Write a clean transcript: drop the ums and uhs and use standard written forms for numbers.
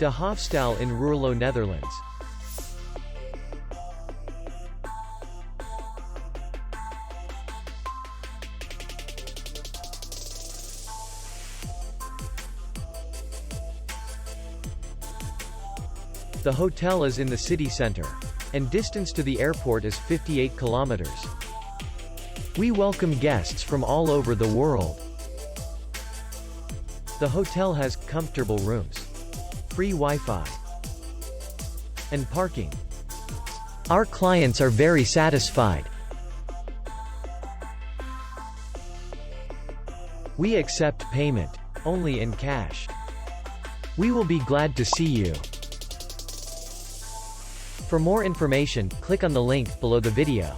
De Hofstal in Ruurlo, Netherlands. The hotel is in the city center, and distance to the airport is 58 kilometers. We welcome guests from all over the world. The hotel has comfortable rooms, free Wi-Fi, and parking. Our clients are very satisfied. We accept payment only in cash. We will be glad to see you. For more information, click on the link below the video.